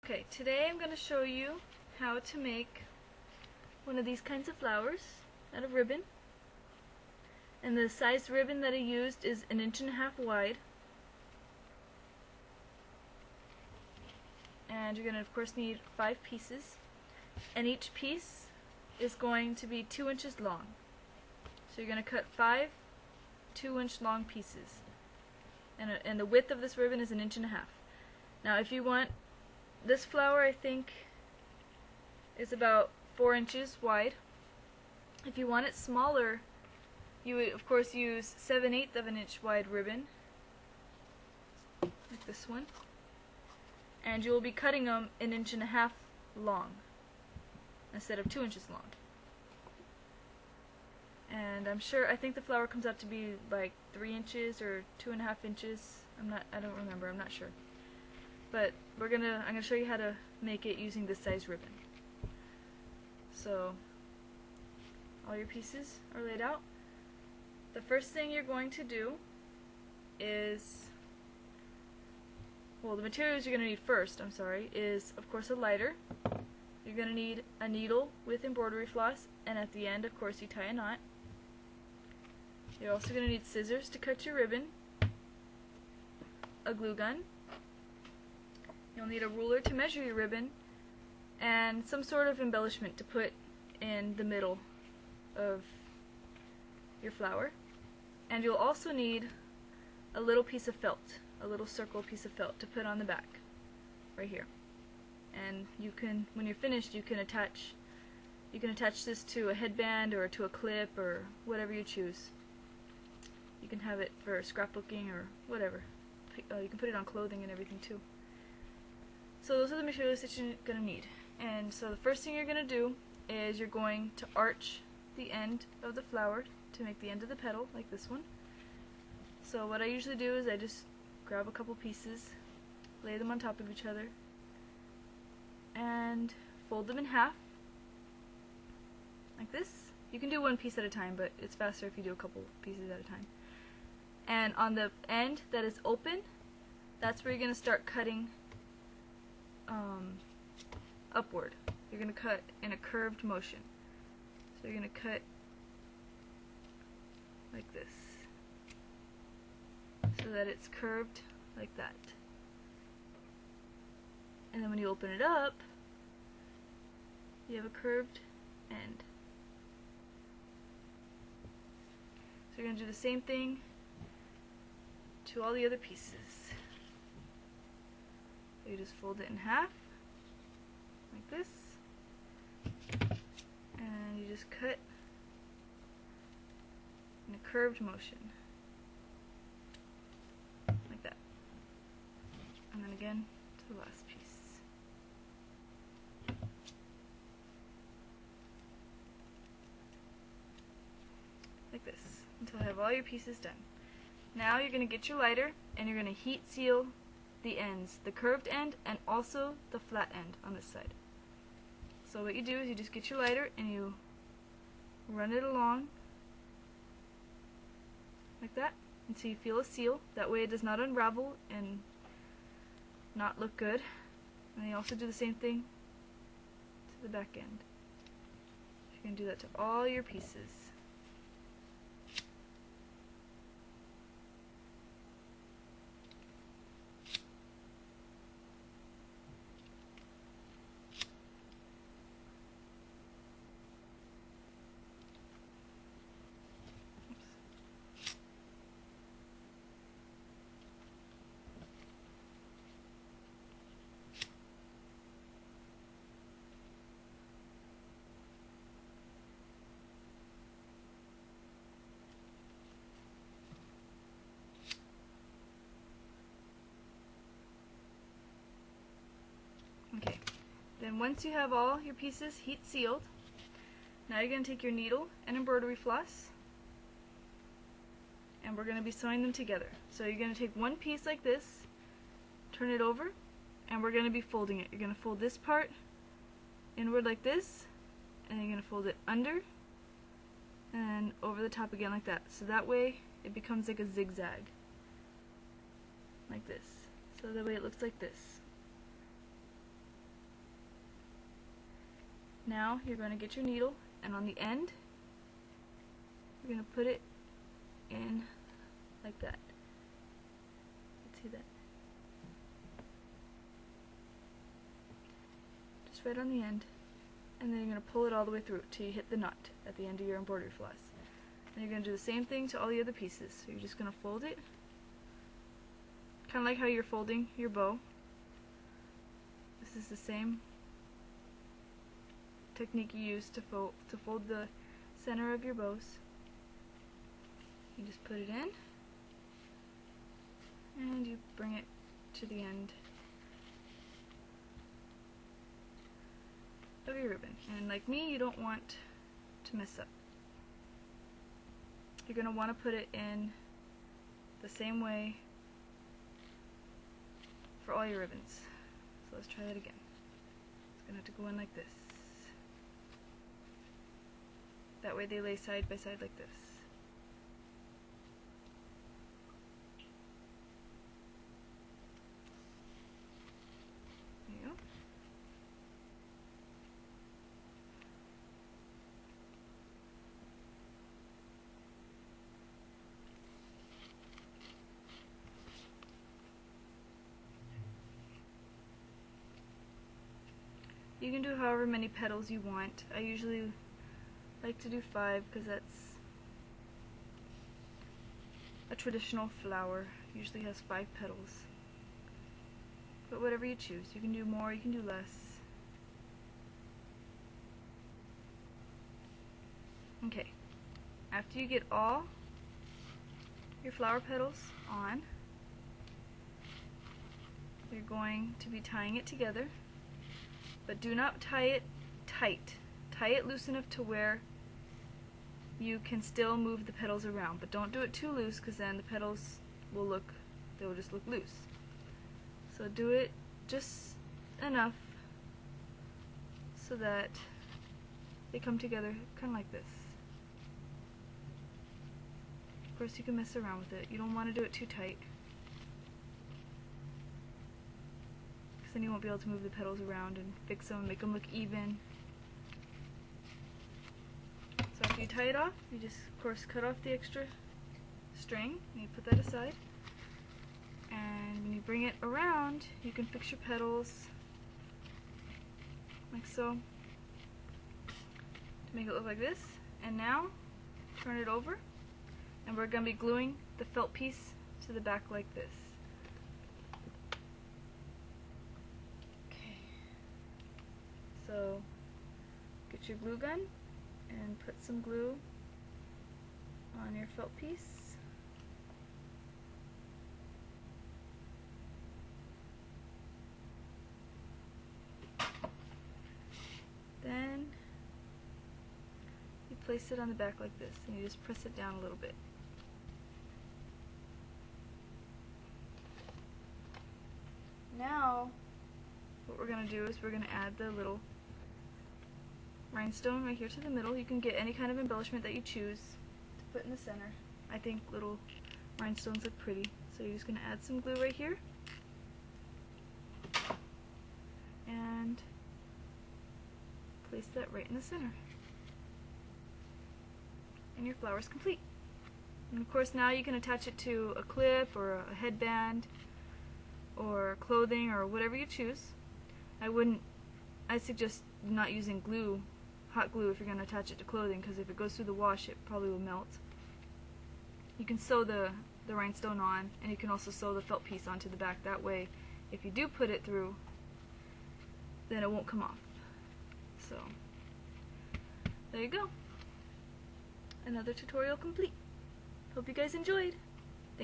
Okay, today I'm going to show you how to make one of these kinds of flowers out of ribbon. And the size ribbon that I used is 1.5 inches wide. And you're going to of course need 5 pieces. And each piece is going to be 2 inches long. So you're going to cut 5 2-inch long pieces. And the width of this ribbon is 1.5 inches. Now if you want this flower, I think is about 4 inches wide. If you want it smaller, you would of course use 7/8 of an inch wide ribbon, like this one, and you will be cutting them 1.5 inches long instead of 2 inches long. And I think the flower comes out to be like 3 inches or 2.5 inches. I don't remember, I'm not sure. But I'm gonna show you how to make it using this size ribbon. So all your pieces are laid out. The first thing you're going to do is, well, the materials you're going to need first, is of course a lighter. You're going to need a needle with embroidery floss, and at the end of course you tie a knot. You're also going to need scissors to cut your ribbon, a glue gun. You'll need a ruler to measure your ribbon, and some sort of embellishment to put in the middle of your flower. And you'll also need a little piece of felt, a little circle piece of felt to put on the back, right here. And you can, when you're finished, you can attach this to a headband or to a clip or whatever you choose. You can have it for scrapbooking or whatever. You can put it on clothing and everything too. So those are the materials that you're going to need. And so the first thing you're going to do is you're going to arch the end of the flower to make the end of the petal, like this one. So what I usually do is I just grab a couple pieces, lay them on top of each other, and fold them in half, like this. You can do one piece at a time, but it's faster if you do a couple pieces at a time. And on the end that is open, that's where you're going to start cutting upward. You're going to cut in a curved motion. So you're going to cut like this, so that it's curved like that. And then when you open it up, you have a curved end. So you're going to do the same thing to all the other pieces. So you just fold it in half, like this, and you just cut in a curved motion, like that. And then again to the last piece. Like this, until I have all your pieces done. Now you're going to get your lighter and you're going to heat seal the ends, the curved end and also the flat end on this side. So what you do is you just get your lighter and you run it along like that until you feel a seal. That way it does not unravel and not look good. And you also do the same thing to the back end. You're going to do that to all your pieces. Okay, then once you have all your pieces heat sealed, now you're going to take your needle and embroidery floss and we're going to be sewing them together. So you're going to take one piece like this, turn it over, and we're going to be folding it. You're going to fold this part inward like this, and you're going to fold it under and over the top again like that. So that way it becomes like a zigzag, like this. So that way it looks like this. Now you're going to get your needle, and on the end you're going to put it in like that. See that? Just right on the end, and then you're going to pull it all the way through till you hit the knot at the end of your embroidery floss. And you're going to do the same thing to all the other pieces. So you're just going to fold it, kind of like how you're folding your bow. This is the same technique you use to fold the center of your bows. You just put it in, and you bring it to the end of your ribbon. And like me, you don't want to mess up. You're going to want to put it in the same way for all your ribbons. So let's try that again. It's going to have to go in like this. That way they lay side by side like this. There you go. You can do however many petals you want. I usually like to do 5 because that's a traditional flower. Usually has 5 petals. But whatever you choose. You can do more, you can do less. Okay. After you get all your flower petals on, you're going to be tying it together. But do not tie it tight. Tie it loose enough to where you can still move the petals around. But don't do it too loose, because then the petals will just look loose. So do it just enough so that they come together kind of like this. Of course you can mess around with it. You don't want to do it too tight, because then you won't be able to move the petals around and fix them, make them look even. So after you tie it off, you just, of course, cut off the extra string, and you put that aside. And when you bring it around, you can fix your petals like so to make it look like this. And now, turn it over, and we're going to be gluing the felt piece to the back like this. So get your glue gun and put some glue on your felt piece. Then you place it on the back like this, and you just press it down a little bit. Now what we're going to do is we're going to add the little rhinestone right here to the middle. You can get any kind of embellishment that you choose to put in the center. I think little rhinestones look pretty. So you're just going to add some glue right here. And place that right in the center. And your flower is complete. And of course now you can attach it to a clip or a headband or clothing or whatever you choose. I suggest not using glue, hot glue, if you're going to attach it to clothing, because if it goes through the wash it probably will melt. You can sew the rhinestone on, and you can also sew the felt piece onto the back. That way if you do put it through, then it won't come off. So there you go. Another tutorial complete. Hope you guys enjoyed.